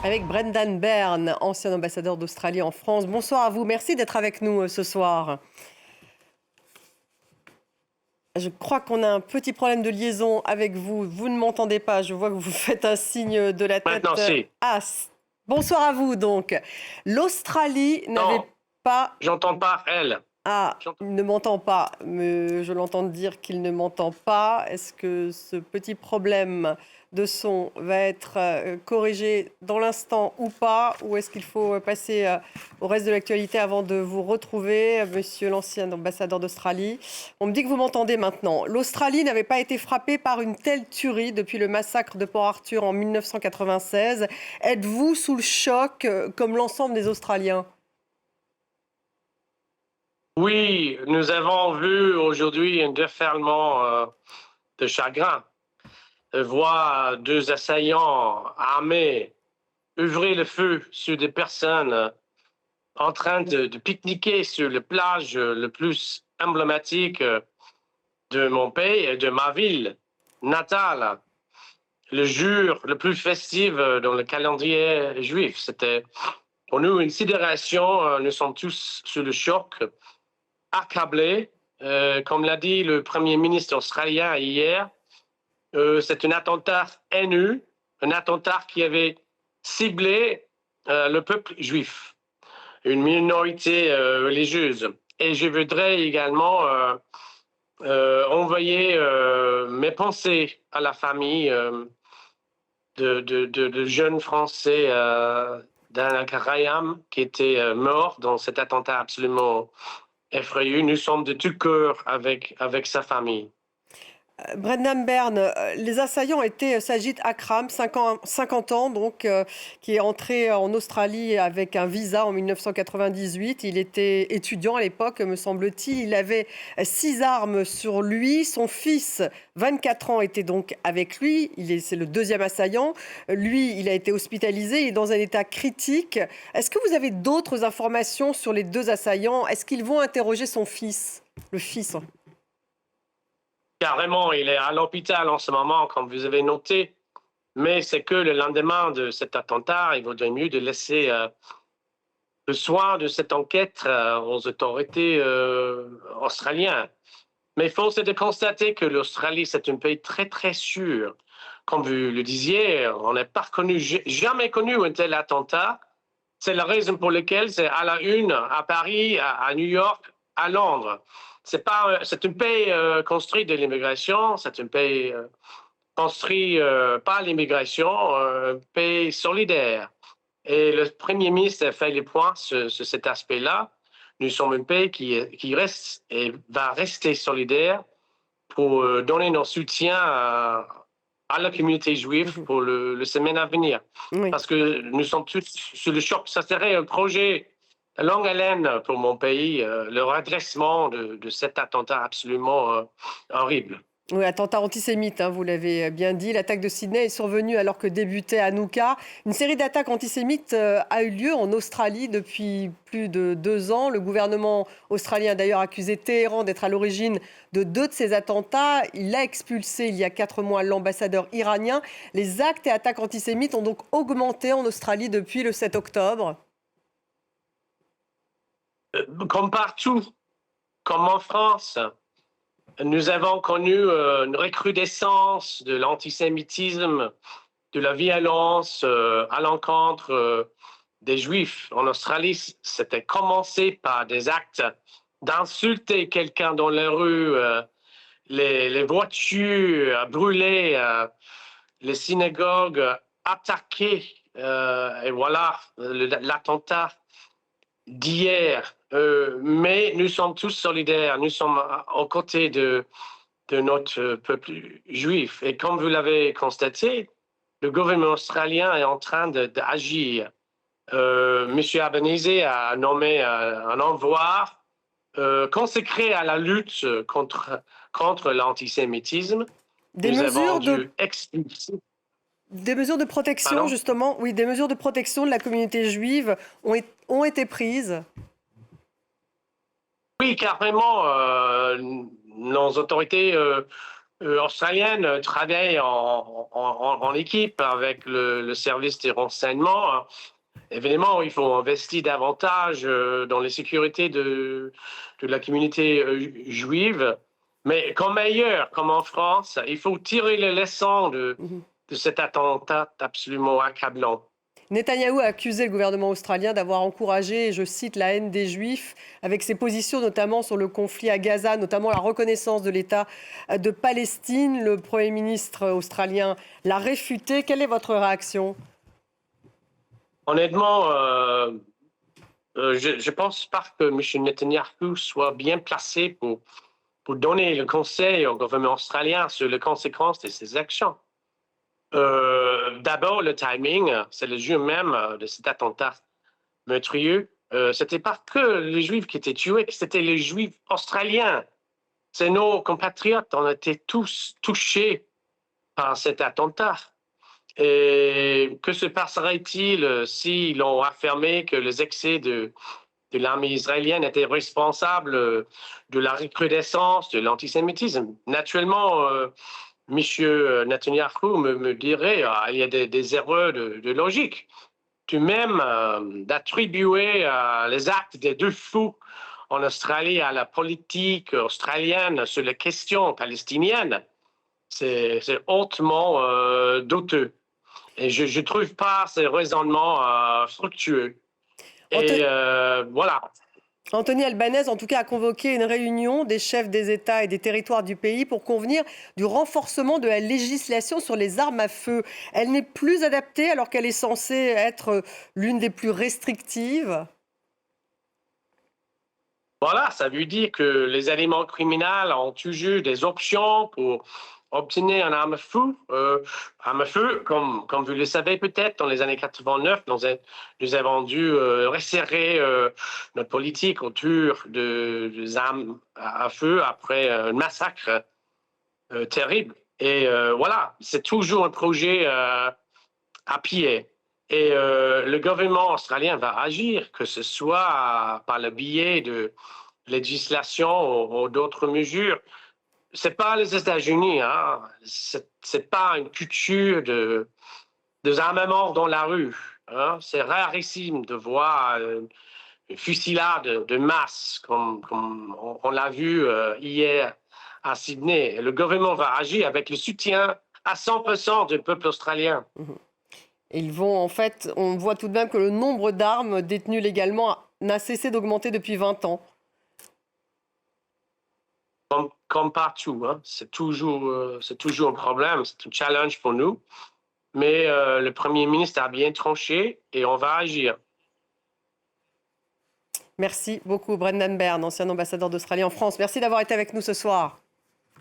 Avec Brendan Byrne, ancien ambassadeur d'Australie en France. Bonsoir à vous, merci d'être avec nous ce soir. Je crois qu'on a un petit problème de liaison avec vous. Vous ne m'entendez pas, je vois que vous faites un signe de la Maintenant, tête. si. Bonsoir à vous donc. L'Australie Non, n'avait pas... j'entends pas elle. Ah, J'entends- il ne m'entend pas, mais je l'entends dire qu'il ne m'entend pas. Est-ce que ce petit problème de son va être corrigé dans l'instant ou pas? Ou est-ce qu'il faut passer au reste de l'actualité avant de vous retrouver, monsieur l'ancien ambassadeur d'Australie? On me dit que vous m'entendez maintenant. L'Australie n'avait pas été frappée par une telle tuerie depuis le massacre de Port Arthur en 1996. Êtes-vous sous le choc comme l'ensemble des Australiens? Oui, nous avons vu aujourd'hui un déferlement de chagrin. Voir deux assaillants armés ouvrir le feu sur des personnes en train de pique-niquer sur la plage le plus emblématique de mon pays et de ma ville natale. Le jour le plus festif dans le calendrier juif. C'était pour nous une sidération. Nous sommes tous sous le choc, accablés. Comme l'a dit le Premier ministre australien hier, c'est un attentat haineux, un attentat qui avait ciblé le peuple juif, une minorité religieuse. Et je voudrais également envoyer mes pensées à la famille de jeunes Français d'Anna Karayam qui était mort dans cet attentat absolument effrayant. Nous sommes de tout cœur avec sa famille. Brendan Byrne, les assaillants étaient Sajid Akram, 50 ans, donc, qui est entré en Australie avec un visa en 1998. Il était étudiant à l'époque, me semble-t-il. Il avait 6 armes sur lui. Son fils, 24 ans, était donc avec lui. C'est le deuxième assaillant. Lui, il a été hospitalisé. Il est dans un état critique. Est-ce que vous avez d'autres informations sur les deux assaillants? Est-ce qu'ils vont interroger son fils, le fils? Carrément, il est à l'hôpital en ce moment, comme vous avez noté. Mais c'est que le lendemain de cet attentat, il vaudrait mieux de laisser le soin de cette enquête aux autorités australiennes. Mais force est de constater que l'Australie, c'est un pays très, très sûr. Comme vous le disiez, on n'a pas connu, jamais connu un tel attentat. C'est la raison pour laquelle c'est à la une à Paris, à New York, à Londres. C'est un pays construit de l'immigration, c'est un pays construit par l'immigration, un pays solidaire. Et le Premier ministre a fait les points sur cet aspect-là. Nous sommes un pays qui reste et va rester solidaire pour donner notre soutien à la communauté juive pour le semaine à venir. Oui. Parce que nous sommes tous sous le choc. Ça serait un projet à longue haleine pour mon pays, le redressement de cet attentat absolument horrible. Oui, attentat antisémite, hein, vous l'avez bien dit. L'attaque de Sydney est survenue alors que débutait Hanouka. Une série d'attaques antisémites a eu lieu en Australie depuis plus de 2 ans. Le gouvernement australien a d'ailleurs accusé Téhéran d'être à l'origine de 2 de ces attentats. Il a expulsé il y a 4 mois l'ambassadeur iranien. Les actes et attaques antisémites ont donc augmenté en Australie depuis le 7 octobre. Comme partout, comme en France, nous avons connu une recrudescence de l'antisémitisme, de la violence à l'encontre des Juifs. En Australie, c'était commencé par des actes d'insulter quelqu'un dans la rue, les voitures brûlées, les synagogues attaquées, et voilà l'attentat d'hier. Mais nous sommes tous solidaires, nous sommes aux côtés de notre peuple juif. Et comme vous l'avez constaté, le gouvernement australien est en train d'agir. Monsieur Albanese a nommé un envoi consacré à la lutte contre l'antisémitisme. Des Nous avons mesures de, dû expulser. des mesures de protection, Pardon? justement, oui, des mesures de protection de la communauté juive ont été prises. Oui, carrément, nos autorités australienne travaille en équipe avec le service des renseignements. Évidemment, il faut investir davantage dans les sécurités de la communauté juive. Mais comme ailleurs, comme en France, il faut tirer les leçons de cet attentat absolument accablant. Netanyahou a accusé le gouvernement australien d'avoir encouragé, je cite, la haine des Juifs, avec ses positions notamment sur le conflit à Gaza, notamment la reconnaissance de l'État de Palestine. Le Premier ministre australien l'a réfuté. Quelle est votre réaction? Honnêtement, je ne pense pas que M. Netanyahou soit bien placé pour donner le conseil au gouvernement australien sur les conséquences de ses actions. D'abord, le timing, c'est le jour même de cet attentat meurtrier. C'était pas que les Juifs qui étaient tués, c'était les Juifs australiens. C'est nos compatriotes, on était tous touchés par cet attentat. Et que se passerait-il s'ils ont affirmé que les excès de l'armée israélienne étaient responsables de la recrudescence de l'antisémitisme? Naturellement, M. Netanyahou me dirait il y a des erreurs de logique. Tout même d'attribuer les actes des deux fous en Australie à la politique australienne sur les questions palestiniennes, c'est hautement douteux. Et je ne trouve pas ces raisonnements fructueux. Et voilà. Anthony Albanese, en tout cas, a convoqué une réunion des chefs des États et des territoires du pays pour convenir du renforcement de la législation sur les armes à feu. Elle n'est plus adaptée alors qu'elle est censée être l'une des plus restrictives. Voilà, ça veut dire que les éléments criminels ont toujours des options pour obtenir une arme à feu, comme vous le savez peut-être, dans les années 89, nous avons dû resserrer notre politique autour des armes à feu après un massacre terrible. Et voilà, c'est toujours un projet à pied. Et le gouvernement australien va agir, que ce soit par le biais de législation ou d'autres mesures. C'est pas les États-Unis, hein. C'est pas une culture de armement dans la rue. Hein. C'est rarissime de voir une fusillade de masse, comme on l'a vu hier à Sydney. Le gouvernement va agir avec le soutien à 100% du peuple australien. Ils vont, en fait, on voit tout de même que le nombre d'armes détenues légalement n'a cessé d'augmenter depuis 20 ans. Comme partout, hein. C'est toujours un problème, c'est un challenge pour nous. Mais le Premier ministre a bien tranché et on va agir. Merci beaucoup, Brendan Byrne, ancien ambassadeur d'Australie en France. Merci d'avoir été avec nous ce soir.